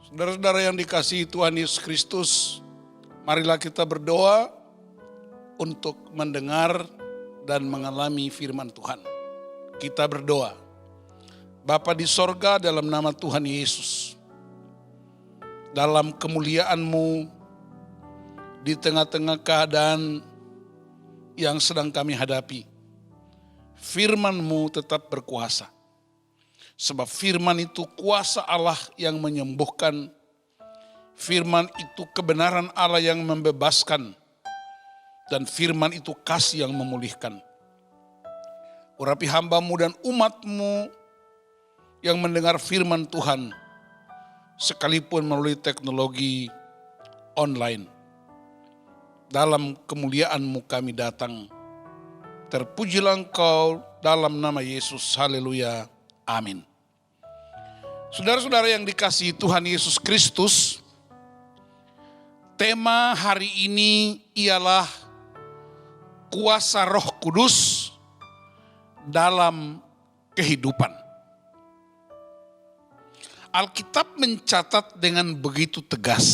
Saudara-saudara yang dikasihi Tuhan Yesus Kristus, marilah kita berdoa untuk mendengar dan mengalami firman Tuhan. Kita berdoa. Bapa di sorga, dalam nama Tuhan Yesus, dalam kemuliaan-Mu, di tengah-tengah keadaan yang sedang kami hadapi, firman-Mu tetap berkuasa. Sebab firman itu kuasa Allah yang menyembuhkan, firman itu kebenaran Allah yang membebaskan, dan firman itu kasih yang memulihkan. Urapi hamba-Mu dan umat-Mu yang mendengar firman Tuhan, sekalipun melalui teknologi online. Dalam kemuliaan-Mu kami datang. Terpujilah Engkau dalam nama Yesus. Haleluya. Amin. Saudara-saudara yang dikasihi Tuhan Yesus Kristus, tema hari ini ialah kuasa Roh Kudus dalam kehidupan. Alkitab mencatat dengan begitu tegas,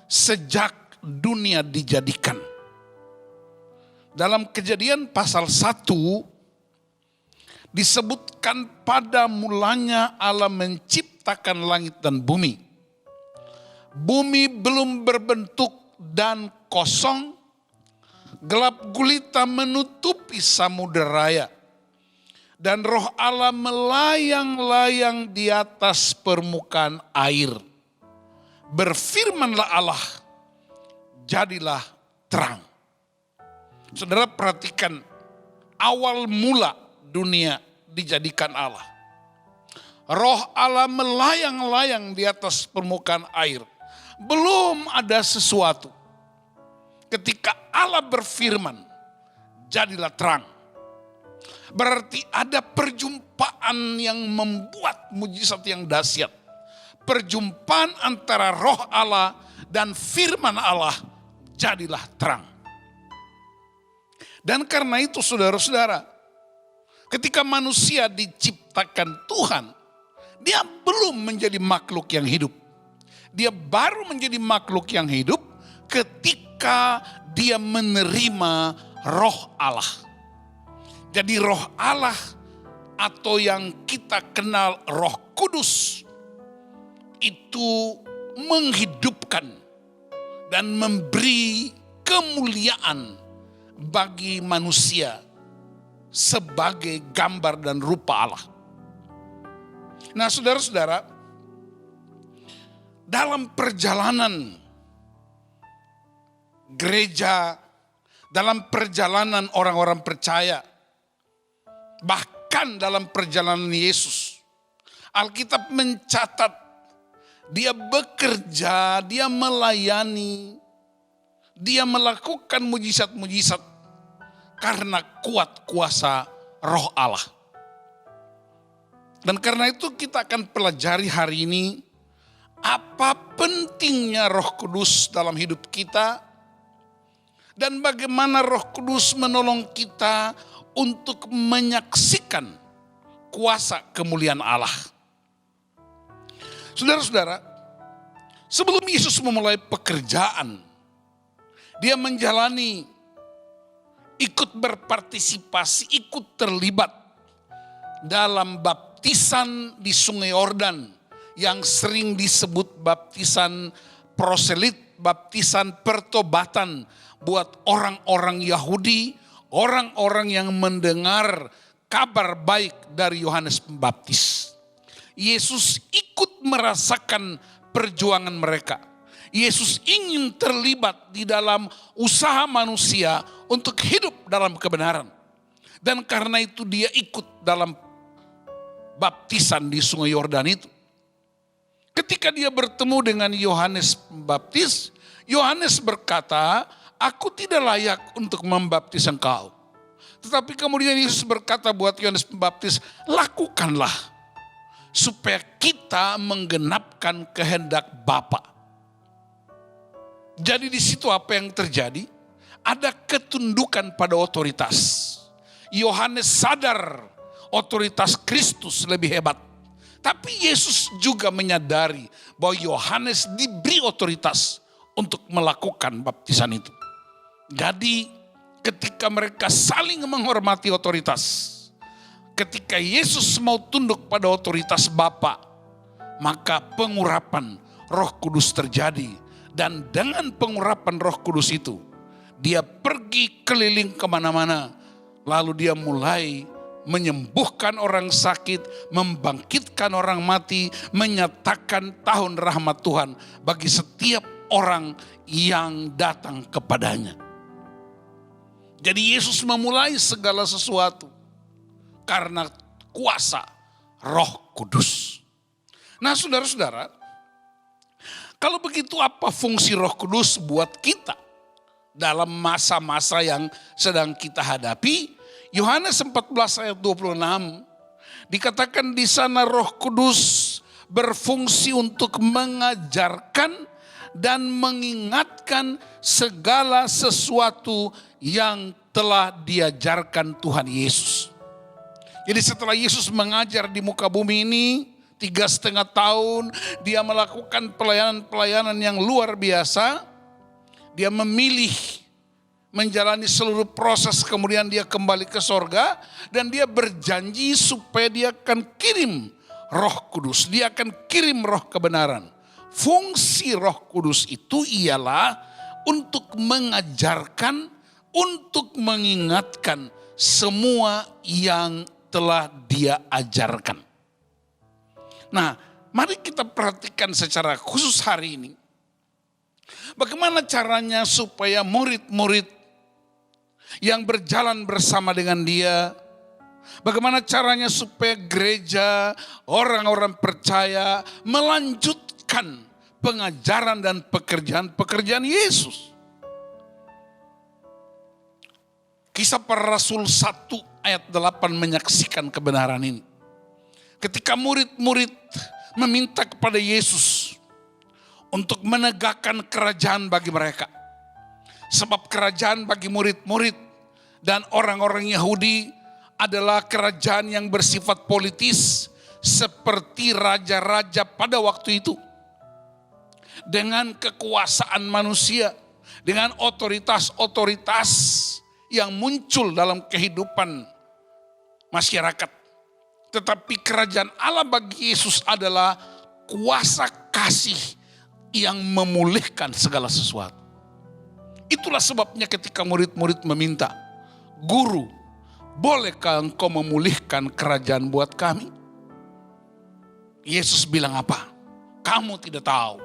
sejak dunia dijadikan. Dalam Kejadian pasal 1, disebutkan pada mulanya Allah menciptakan langit dan bumi. Bumi belum berbentuk dan kosong, gelap gulita menutupi samudera raya. Dan roh Allah melayang-layang di atas permukaan air. Berfirmanlah Allah, jadilah terang. Saudara perhatikan, awal mula dunia dijadikan Allah. Roh Allah melayang-layang di atas permukaan air. Belum ada sesuatu. Ketika Allah berfirman, jadilah terang. Berarti ada perjumpaan yang membuat mujizat yang dahsyat. Perjumpaan antara roh Allah dan firman Allah, jadilah terang. Dan karena itu saudara-saudara, ketika manusia diciptakan Tuhan, dia belum menjadi makhluk yang hidup. Dia baru menjadi makhluk yang hidup ketika dia menerima roh Allah. Jadi roh Allah atau yang kita kenal Roh Kudus itu menghidupkan dan memberi kemuliaan bagi manusia sebagai gambar dan rupa Allah. Nah saudara-saudara, dalam perjalanan gereja, dalam perjalanan orang-orang percaya, bahkan dalam perjalanan Yesus, Alkitab mencatat dia bekerja, dia melayani, dia melakukan mujizat-mujizat karena kuat kuasa roh Allah. Dan karena itu kita akan pelajari hari ini apa pentingnya Roh Kudus dalam hidup kita dan bagaimana Roh Kudus menolong kita untuk menyaksikan kuasa kemuliaan Allah. Saudara-saudara, sebelum Yesus memulai pekerjaan, dia menjalani, ikut berpartisipasi, ikut terlibat dalam baptisan di Sungai Yordan yang sering disebut baptisan proselit, baptisan pertobatan buat orang-orang Yahudi, orang-orang yang mendengar kabar baik dari Yohanes Pembaptis. Yesus ikut merasakan perjuangan mereka. Yesus ingin terlibat di dalam usaha manusia untuk hidup dalam kebenaran. Dan karena itu dia ikut dalam baptisan di Sungai Yordan itu. Ketika dia bertemu dengan Yohanes Pembaptis, Yohanes berkata, aku tidak layak untuk membaptis engkau. Tetapi kemudian Yesus berkata buat Yohanes Pembaptis, lakukanlah supaya kita menggenapkan kehendak Bapa. Jadi di situ apa yang terjadi? Ada ketundukan pada otoritas. Yohanes sadar otoritas Kristus lebih hebat. Tapi Yesus juga menyadari bahwa Yohanes diberi otoritas untuk melakukan baptisan itu. Jadi ketika mereka saling menghormati otoritas, ketika Yesus mau tunduk pada otoritas Bapa, maka pengurapan Roh Kudus terjadi. Dan dengan pengurapan Roh Kudus itu, dia pergi keliling kemana-mana. Lalu dia mulai menyembuhkan orang sakit, membangkitkan orang mati, menyatakan tahun rahmat Tuhan bagi setiap orang yang datang kepadanya. Jadi Yesus memulai segala sesuatu karena kuasa Roh Kudus. Nah saudara-saudara, kalau begitu apa fungsi Roh Kudus buat kita dalam masa-masa yang sedang kita hadapi? Yohanes 14 ayat 26 dikatakan di sana Roh Kudus berfungsi untuk mengajarkan dan mengingatkan segala sesuatu yang telah diajarkan Tuhan Yesus. Jadi setelah Yesus mengajar di muka bumi ini 3,5 tahun, dia melakukan pelayanan-pelayanan yang luar biasa. Dia memilih menjalani seluruh proses, kemudian dia kembali ke sorga. Dan dia berjanji supaya dia akan kirim Roh Kudus. Dia akan kirim roh kebenaran. Fungsi Roh Kudus itu ialah untuk mengajarkan, untuk mengingatkan semua yang telah dia ajarkan. Nah, mari kita perhatikan secara khusus hari ini. Bagaimana caranya supaya murid-murid yang berjalan bersama dengan dia, bagaimana caranya supaya gereja, orang-orang percaya melanjutkan pengajaran dan pekerjaan Yesus. Kisah Para Rasul 1 ayat 8 menyaksikan kebenaran ini. Ketika murid-murid meminta kepada Yesus untuk menegakkan kerajaan bagi mereka. Sebab kerajaan bagi murid-murid dan orang-orang Yahudi adalah kerajaan yang bersifat politis seperti raja-raja pada waktu itu. Dengan kekuasaan manusia, dengan otoritas-otoritas yang muncul dalam kehidupan masyarakat. Tetapi kerajaan Allah bagi Yesus adalah kuasa kasih yang memulihkan segala sesuatu. Itulah sebabnya ketika murid-murid meminta, Guru, bolehkah engkau memulihkan kerajaan buat kami? Yesus bilang apa? Kamu tidak tahu.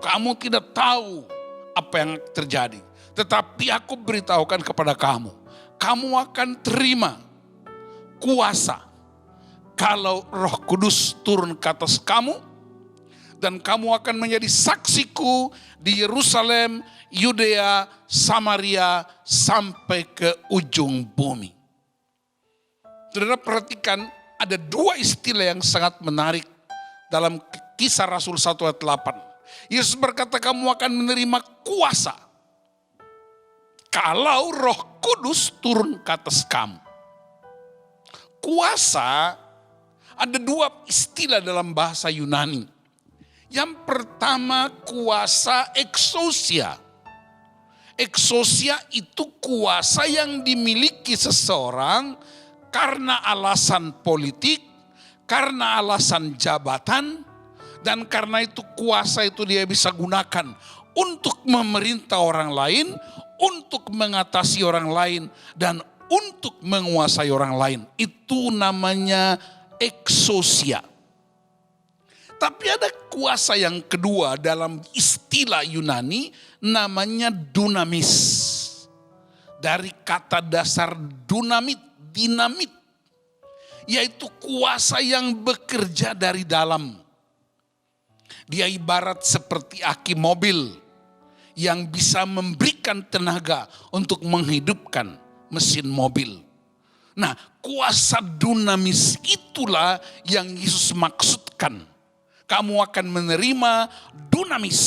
Kamu tidak tahu apa yang terjadi. Tetapi aku beritahukan kepada kamu. Kamu akan terima kuasa kalau Roh Kudus turun ke atas kamu, dan kamu akan menjadi saksiku di Yerusalem, Yudea, Samaria, sampai ke ujung bumi. Saudara perhatikan, ada dua istilah yang sangat menarik dalam Kisah Rasul 1 ayat 8. Yesus berkata kamu akan menerima kuasa kalau Roh Kudus turun ke atas kamu. Kuasa ada dua istilah dalam bahasa Yunani. Yang pertama kuasa exousia. Exousia itu kuasa yang dimiliki seseorang karena alasan politik, karena alasan jabatan, dan karena itu kuasa itu dia bisa gunakan untuk memerintah orang lain, untuk mengatasi orang lain, dan untuk menguasai orang lain. Itu namanya exousia. Tapi ada kuasa yang kedua dalam istilah Yunani namanya dunamis. Dari kata dasar dinamit. Yaitu kuasa yang bekerja dari dalam. Dia ibarat seperti aki mobil yang bisa memberikan tenaga untuk menghidupkan mesin mobil. Nah, kuasa dunamis itulah yang Yesus maksudkan. Kamu akan menerima dunamis.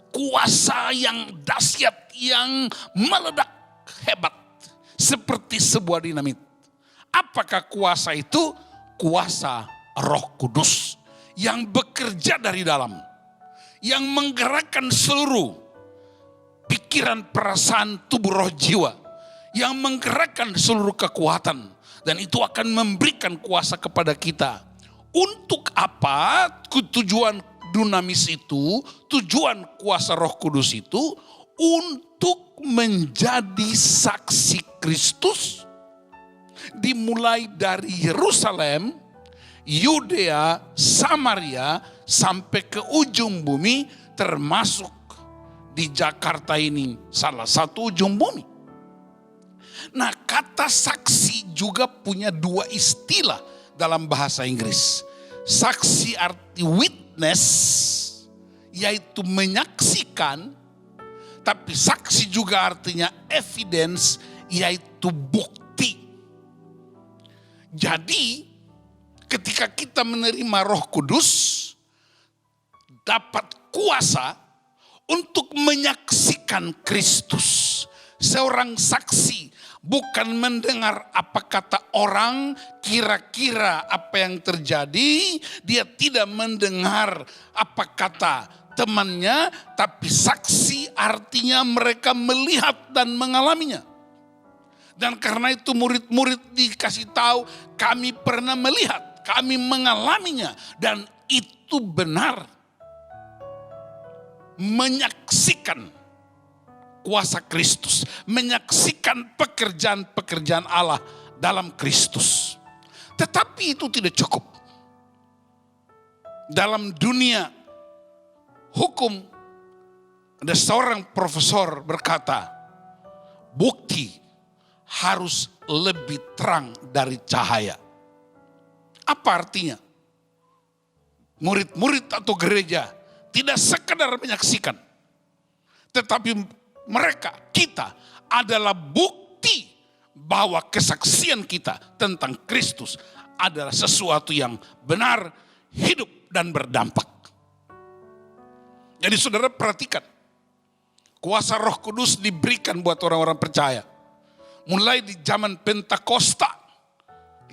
Kuasa yang dahsyat, yang meledak hebat. Seperti sebuah dinamit. Apakah kuasa itu? Kuasa Roh Kudus yang bekerja dari dalam, yang menggerakkan seluruh pikiran, perasaan, tubuh, roh, jiwa, yang menggerakkan seluruh kekuatan, dan itu akan memberikan kuasa kepada kita. Untuk apa tujuan dunamis itu, tujuan kuasa Roh Kudus itu? Untuk menjadi saksi Kristus, dimulai dari Yerusalem, Yudea, Samaria, sampai ke ujung bumi, termasuk di Jakarta ini, salah satu ujung bumi. Nah, kata saksi juga punya dua istilah dalam bahasa Inggris. Saksi arti witness, yaitu menyaksikan, tapi saksi juga artinya evidence, yaitu bukti. Jadi ketika kita menerima Roh Kudus, dapat kuasa untuk menyaksikan Kristus. Seorang saksi bukan mendengar apa kata orang, kira-kira apa yang terjadi. Dia tidak mendengar apa kata temannya, tapi saksi artinya mereka melihat dan mengalaminya. Dan karena itu murid-murid dikasih tahu, kami pernah melihat, kami mengalaminya, dan itu benar. Menyaksikan kuasa Kristus, menyaksikan pekerjaan-pekerjaan Allah dalam Kristus. Tetapi itu tidak cukup. Dalam dunia hukum, ada seorang profesor berkata, bukti harus lebih terang dari cahaya. Apa artinya? Murid-murid atau gereja tidak sekedar menyaksikan, tetapi mereka, kita adalah bukti bahwa kesaksian kita tentang Kristus adalah sesuatu yang benar, hidup, dan berdampak. Jadi saudara perhatikan, kuasa Roh Kudus diberikan buat orang-orang percaya. Mulai di zaman Pentakosta,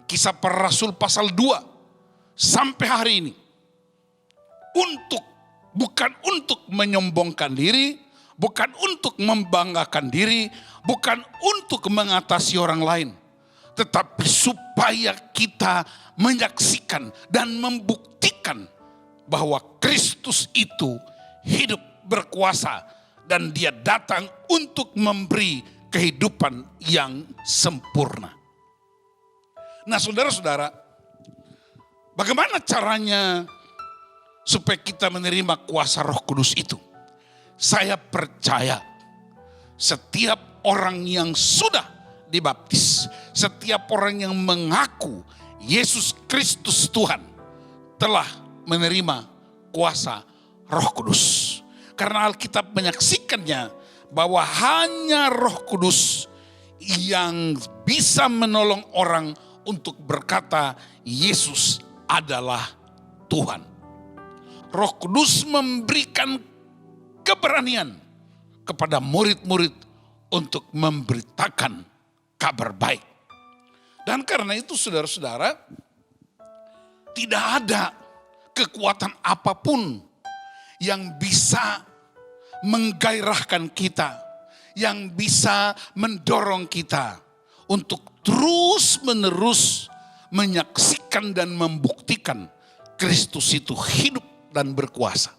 Kisah Para Rasul pasal 2, sampai hari ini. Bukan untuk menyombongkan diri, bukan untuk membanggakan diri, bukan untuk mengatasi orang lain, tetapi supaya kita menyaksikan dan membuktikan bahwa Kristus itu hidup, berkuasa, dan dia datang untuk memberi kehidupan yang sempurna. Nah saudara-saudara, bagaimana caranya supaya kita menerima kuasa Roh Kudus itu? Saya percaya setiap orang yang sudah dibaptis, setiap orang yang mengaku Yesus Kristus Tuhan, telah menerima kuasa Roh Kudus. Karena Alkitab menyaksikannya bahwa hanya Roh Kudus yang bisa menolong orang untuk berkata Yesus adalah Tuhan. Roh Kudus memberikan keberanian kepada murid-murid untuk memberitakan kabar baik. Dan karena itu saudara-saudara, tidak ada kekuatan apapun yang bisa menggairahkan kita, yang bisa mendorong kita untuk terus-menerus menyaksikan dan membuktikan Kristus itu hidup dan berkuasa.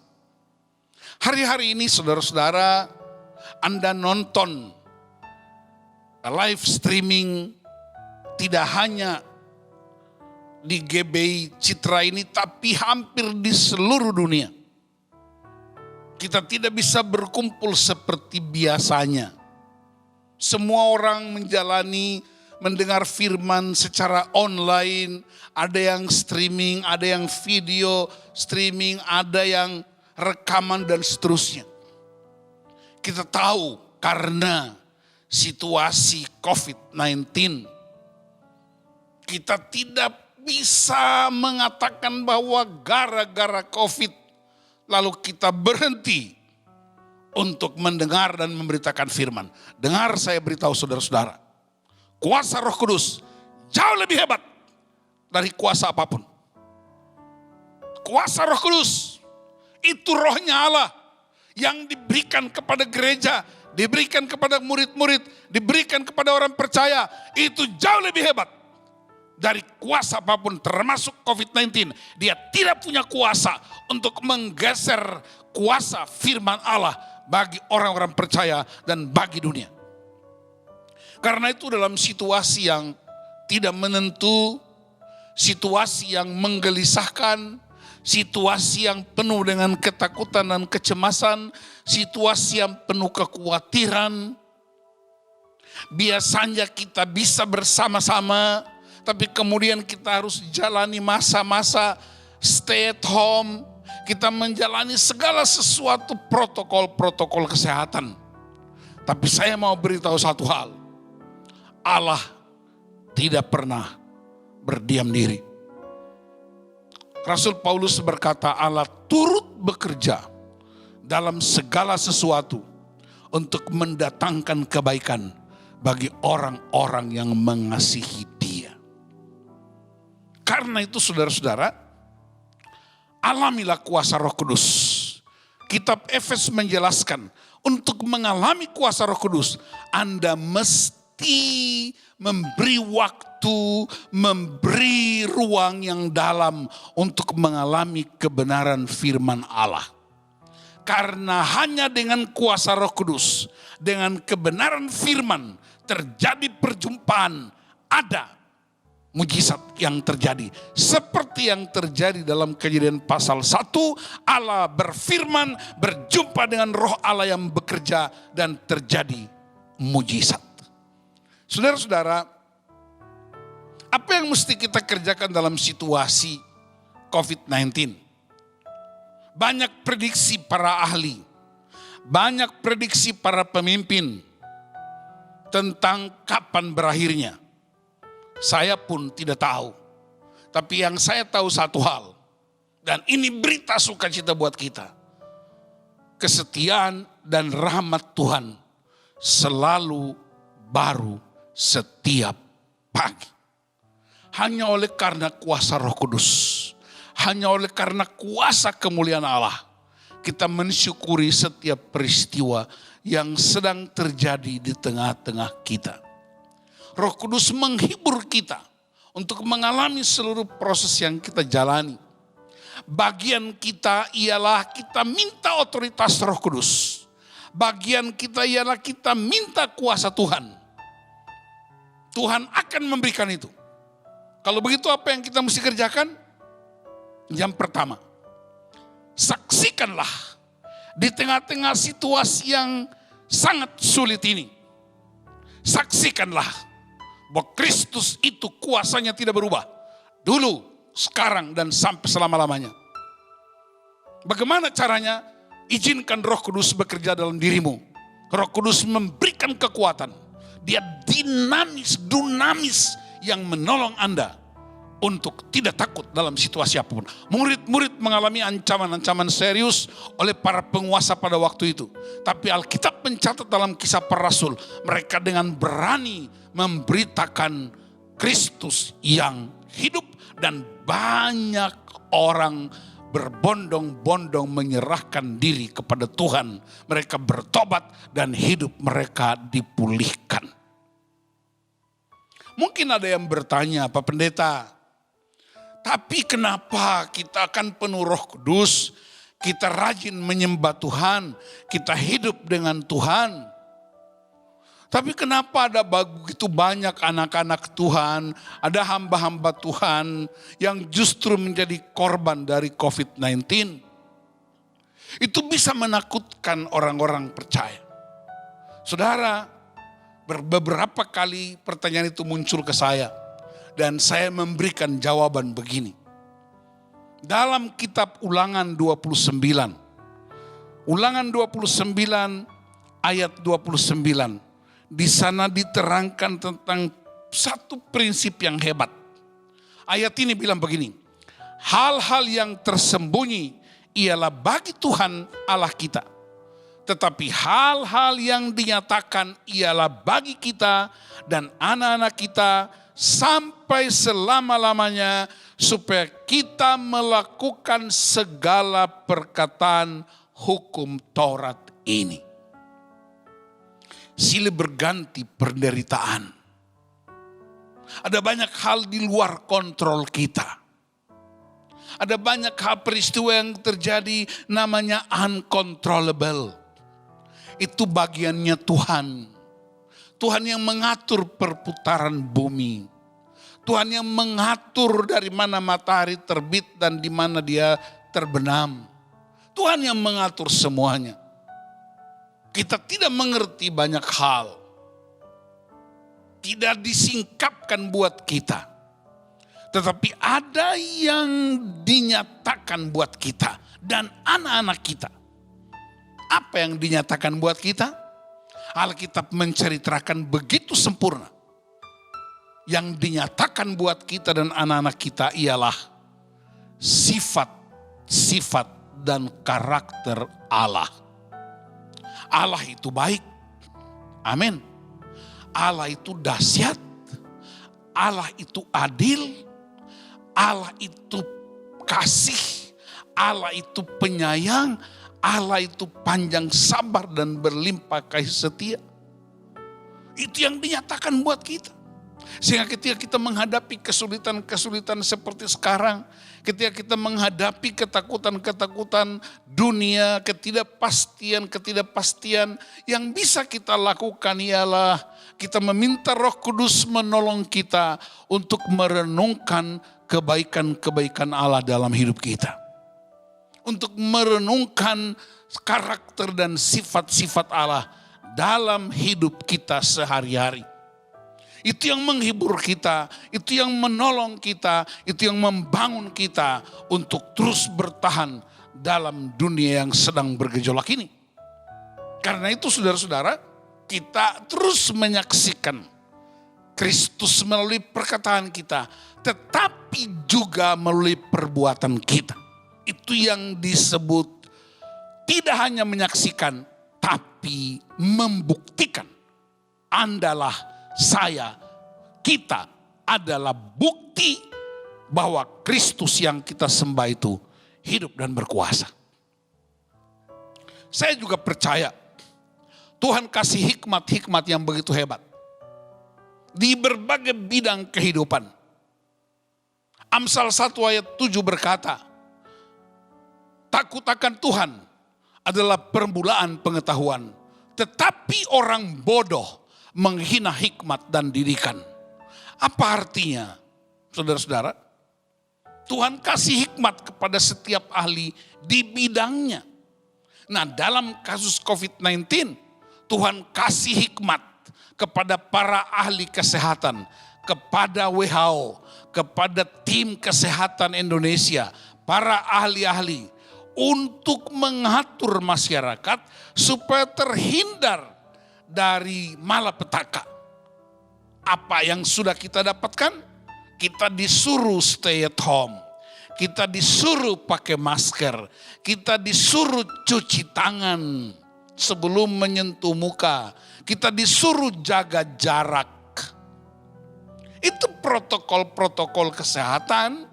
Hari-hari ini saudara-saudara, Anda nonton live streaming tidak hanya di GBI Citra ini, tapi hampir di seluruh dunia. Kita tidak bisa berkumpul seperti biasanya. Semua orang mendengar firman secara online, ada yang streaming, ada yang video streaming, ada yang rekaman dan seterusnya. Kita tahu karena situasi COVID-19, kita tidak bisa mengatakan bahwa gara-gara COVID lalu kita berhenti untuk mendengar dan memberitakan firman. Dengar, saya beritahu saudara-saudara, kuasa Roh Kudus jauh lebih hebat dari kuasa apapun. kuasa Roh Kudus. Itu rohnya Allah yang diberikan kepada gereja, diberikan kepada murid-murid, diberikan kepada orang percaya. Itu jauh lebih hebat dari kuasa apapun, termasuk COVID-19. Dia tidak punya kuasa untuk menggeser kuasa firman Allah bagi orang-orang percaya dan bagi dunia. Karena itu dalam situasi yang tidak menentu, situasi yang menggelisahkan, situasi yang penuh dengan ketakutan dan kecemasan, situasi yang penuh kekhawatiran, biasanya kita bisa bersama-sama, tapi kemudian kita harus jalani masa-masa stay at home. Kita menjalani segala sesuatu protokol-protokol kesehatan. Tapi saya mau beritahu satu hal. Allah tidak pernah berdiam diri. Rasul Paulus berkata, Allah turut bekerja dalam segala sesuatu untuk mendatangkan kebaikan bagi orang-orang yang mengasihi Dia. Karena itu saudara-saudara, alamilah kuasa Roh Kudus. Kitab Efes menjelaskan, untuk mengalami kuasa Roh Kudus, Anda mesti memberi waktu, memberi ruang yang dalam untuk mengalami kebenaran firman Allah. Karena hanya dengan kuasa Roh Kudus, dengan kebenaran firman, terjadi perjumpaan, ada mujizat yang terjadi. Seperti yang terjadi dalam Kejadian pasal 1, Allah berfirman, berjumpa dengan roh Allah yang bekerja dan terjadi mujizat. Saudara-saudara, apa yang mesti kita kerjakan dalam situasi COVID-19? Banyak prediksi para ahli, banyak prediksi para pemimpin tentang kapan berakhirnya. Saya pun tidak tahu. Tapi yang saya tahu satu hal. Dan ini berita sukacita buat kita. Kesetiaan dan rahmat Tuhan selalu baru setiap pagi. Hanya oleh karena kuasa Roh Kudus. Hanya oleh karena kuasa kemuliaan Allah. Kita mensyukuri setiap peristiwa yang sedang terjadi di tengah-tengah kita. Roh Kudus menghibur kita untuk mengalami seluruh proses yang kita jalani. Bagian kita ialah kita minta otoritas Roh Kudus. Bagian kita ialah kita minta kuasa Tuhan. Tuhan akan memberikan itu. Kalau begitu apa yang kita mesti kerjakan? Yang pertama, saksikanlah di tengah-tengah situasi yang sangat sulit ini. Saksikanlah bahwa Kristus itu kuasanya tidak berubah. Dulu, sekarang, dan sampai selama-lamanya. Bagaimana caranya? Izinkan Roh Kudus bekerja dalam dirimu. Roh Kudus memberikan kekuatan. Dia dunamis yang menolong Anda untuk tidak takut dalam situasi apapun. Murid-murid mengalami ancaman-ancaman serius oleh para penguasa pada waktu itu. Tapi Alkitab mencatat dalam Kisah Para Rasul, mereka dengan berani memberitakan Kristus yang hidup, dan banyak orang berbondong-bondong menyerahkan diri kepada Tuhan. Mereka bertobat dan hidup mereka dipulihkan. Mungkin ada yang bertanya, Pak Pendeta, tapi kenapa kita akan penuh Roh Kudus, kita rajin menyembah Tuhan, kita hidup dengan Tuhan. Tapi kenapa ada begitu banyak anak-anak Tuhan, ada hamba-hamba Tuhan yang justru menjadi korban dari COVID-19? Itu bisa menakutkan orang-orang percaya. Saudara, beberapa kali pertanyaan itu muncul ke saya. Dan saya memberikan jawaban begini. Dalam kitab Ulangan 29. Ulangan 29 ayat 29. Di sana diterangkan tentang satu prinsip yang hebat. Ayat ini bilang begini. Hal-hal yang tersembunyi ialah bagi Tuhan Allah kita. Tetapi hal-hal yang dinyatakan ialah bagi kita dan anak-anak kita sampai selama-lamanya supaya kita melakukan segala perkataan hukum Taurat ini. Silih berganti penderitaan. Ada banyak hal di luar kontrol kita. Ada banyak hal peristiwa yang terjadi namanya uncontrollable. Itu bagiannya Tuhan. Tuhan yang mengatur perputaran bumi. Tuhan yang mengatur dari mana matahari terbit dan di mana dia terbenam. Tuhan yang mengatur semuanya. Kita tidak mengerti banyak hal. Tidak disingkapkan buat kita. Tetapi ada yang dinyatakan buat kita dan anak-anak kita. Apa yang dinyatakan buat kita? Alkitab menceritakan begitu sempurna. Yang dinyatakan buat kita dan anak-anak kita ialah sifat-sifat dan karakter Allah. Allah itu baik. Amin. Allah itu dahsyat. Allah itu adil. Allah itu kasih, Allah itu penyayang, Allah itu panjang sabar dan berlimpah kasih setia. Itu yang dinyatakan buat kita. Sehingga ketika kita menghadapi kesulitan-kesulitan seperti sekarang, ketika kita menghadapi ketakutan-ketakutan dunia, ketidakpastian, yang bisa kita lakukan ialah kita meminta Roh Kudus menolong kita untuk merenungkan kebaikan-kebaikan Allah dalam hidup kita. Untuk merenungkan karakter dan sifat-sifat Allah dalam hidup kita sehari-hari. Itu yang menghibur kita, itu yang menolong kita, itu yang membangun kita untuk terus bertahan dalam dunia yang sedang bergejolak ini. Karena itu saudara-saudara, kita terus menyaksikan Kristus melalui perkataan kita, tetapi juga melalui perbuatan kita. Itu yang disebut tidak hanya menyaksikan, tapi membuktikan. Andalah saya, kita adalah bukti bahwa Kristus yang kita sembah itu hidup dan berkuasa. Saya juga percaya Tuhan kasih hikmat-hikmat yang begitu hebat di berbagai bidang kehidupan. Amsal 1 ayat 7 berkata, takut akan Tuhan adalah permulaan pengetahuan, tetapi orang bodoh menghina hikmat dan didikan. Apa artinya? Saudara-saudara, Tuhan kasih hikmat kepada setiap ahli di bidangnya. Nah, dalam kasus COVID-19, Tuhan kasih hikmat kepada para ahli kesehatan, kepada WHO, kepada tim kesehatan Indonesia, para ahli-ahli untuk mengatur masyarakat supaya terhindar dari malapetaka. Apa yang sudah kita dapatkan? Kita disuruh stay at home. Kita disuruh pakai masker. Kita disuruh cuci tangan sebelum menyentuh muka. Kita disuruh jaga jarak. Itu protokol-protokol kesehatan.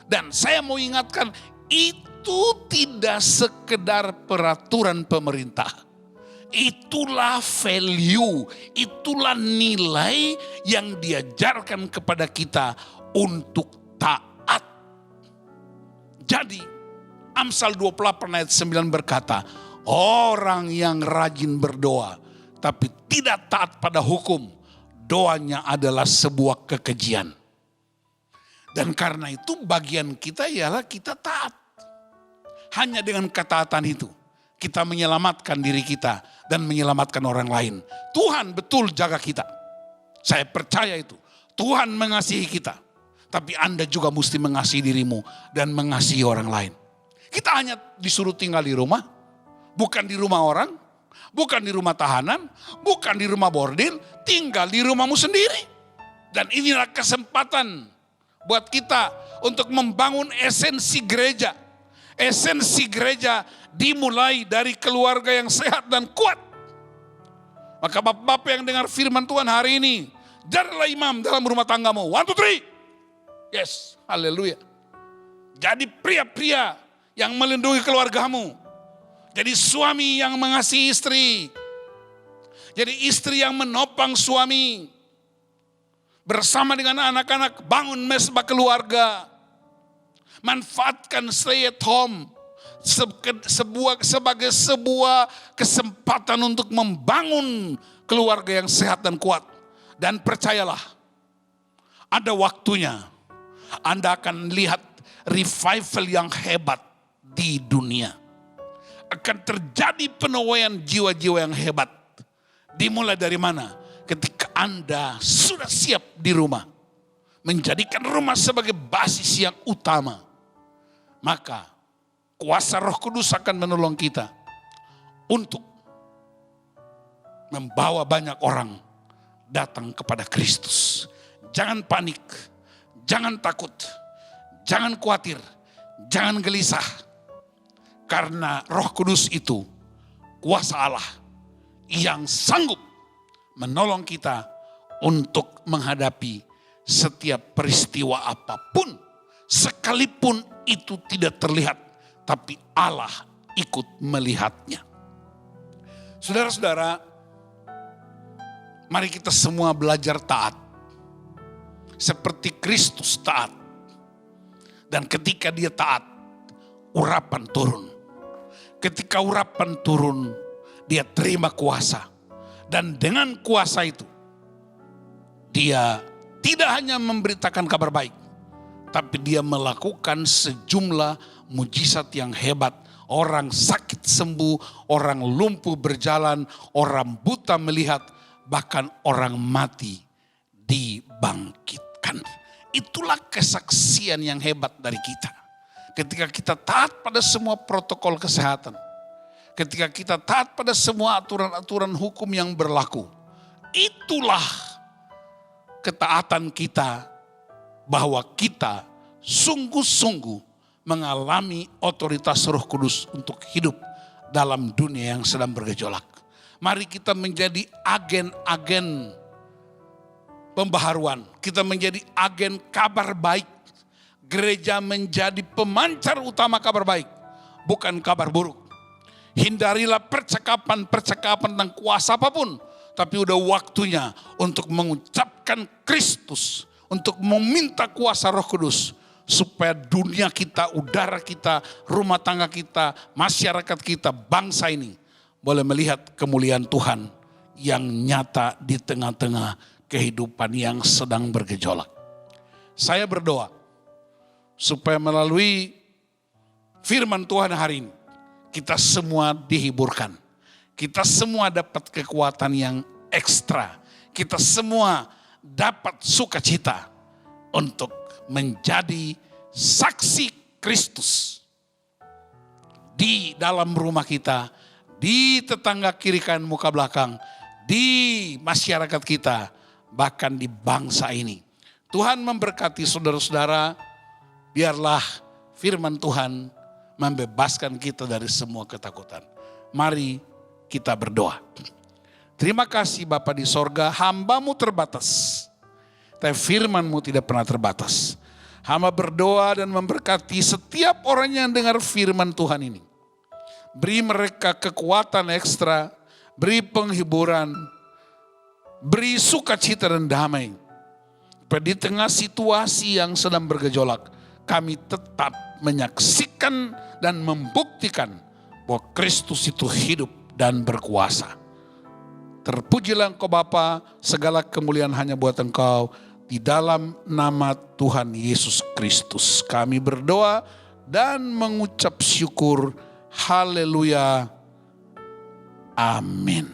Dan saya mau ingatkan, itu tidak sekedar peraturan pemerintah. Itulah value, itulah nilai yang diajarkan kepada kita untuk taat. Jadi Amsal 28 ayat 9 berkata, orang yang rajin berdoa tapi tidak taat pada hukum, doanya adalah sebuah kekejian. Dan karena itu bagian kita ialah kita taat. Hanya dengan ketaatan itu kita menyelamatkan diri kita dan menyelamatkan orang lain. Tuhan betul jaga kita. Saya percaya itu. Tuhan mengasihi kita. Tapi Anda juga mesti mengasihi dirimu dan mengasihi orang lain. Kita hanya disuruh tinggal di rumah. Bukan di rumah orang. Bukan di rumah tahanan. Bukan di rumah bordil. Tinggal di rumahmu sendiri. Dan inilah kesempatan buat kita untuk membangun esensi gereja. Esensi gereja dimulai dari keluarga yang sehat dan kuat. Maka bapak-bapak yang dengar firman Tuhan hari ini, jadilah imam dalam rumah tanggamu. 1, 2, 3. Yes, haleluya. Jadi pria-pria yang melindungi keluargamu. Jadi suami yang mengasihi istri. Jadi istri yang menopang suami. Bersama dengan anak-anak bangun mesbah keluarga. Manfaatkan stay at home sebagai sebuah kesempatan untuk membangun keluarga yang sehat dan kuat. Dan percayalah, ada waktunya Anda akan lihat revival yang hebat di dunia. Akan terjadi penuaian jiwa-jiwa yang hebat. Dimulai dari mana? Ketika Anda sudah siap di rumah. Menjadikan rumah sebagai basis yang utama. Maka kuasa Roh Kudus akan menolong kita untuk membawa banyak orang datang kepada Kristus. Jangan panik, jangan takut, jangan khawatir, jangan gelisah. Karena Roh Kudus itu kuasa Allah yang sanggup menolong kita untuk menghadapi setiap peristiwa apapun. Sekalipun itu tidak terlihat, tapi Allah ikut melihatnya. Saudara-saudara, mari kita semua belajar taat. Seperti Kristus taat. Dan ketika dia taat, urapan turun. Ketika urapan turun, dia terima kuasa. Dan dengan kuasa itu, dia tidak hanya memberitakan kabar baik, tapi dia melakukan sejumlah mujizat yang hebat. Orang sakit sembuh, orang lumpuh berjalan, orang buta melihat, bahkan orang mati dibangkitkan. Itulah kesaksian yang hebat dari kita. Ketika kita taat pada semua protokol kesehatan. Ketika kita taat pada semua aturan-aturan hukum yang berlaku. Itulah ketaatan kita, bahwa kita sungguh-sungguh mengalami otoritas Roh Kudus untuk hidup dalam dunia yang sedang bergejolak. Mari kita menjadi agen-agen pembaharuan. Kita menjadi agen kabar baik. Gereja menjadi pemancar utama kabar baik, bukan kabar buruk. Hindarilah percakapan-percakapan tentang kuasa apapun. Tapi udah waktunya untuk mengucapkan Kristus. Untuk meminta kuasa Roh Kudus. Supaya dunia kita, udara kita, rumah tangga kita, masyarakat kita, bangsa ini boleh melihat kemuliaan Tuhan yang nyata di tengah-tengah kehidupan yang sedang bergejolak. Saya berdoa supaya melalui firman Tuhan hari ini, kita semua dihiburkan. Kita semua dapat kekuatan yang ekstra. Kita semua dapat sukacita untuk menjadi saksi Kristus di dalam rumah kita, di tetangga kiri kanan muka belakang, di masyarakat kita, bahkan di bangsa ini. Tuhan memberkati saudara-saudara, biarlah firman Tuhan membebaskan kita dari semua ketakutan. Mari kita berdoa. Terima kasih Bapa di sorga, hamba-Mu terbatas, tapi firman-Mu tidak pernah terbatas. Hamba berdoa dan memberkati setiap orang yang dengar firman Tuhan ini. Beri mereka kekuatan ekstra, beri penghiburan, beri sukacita dan damai. Di tengah situasi yang sedang bergejolak, kami tetap menyaksikan dan membuktikan bahwa Kristus itu hidup dan berkuasa. Terpujilah Engkau Bapa, segala kemuliaan hanya buat Engkau. Di dalam nama Tuhan Yesus Kristus kami berdoa dan mengucap syukur. Haleluya. Amin.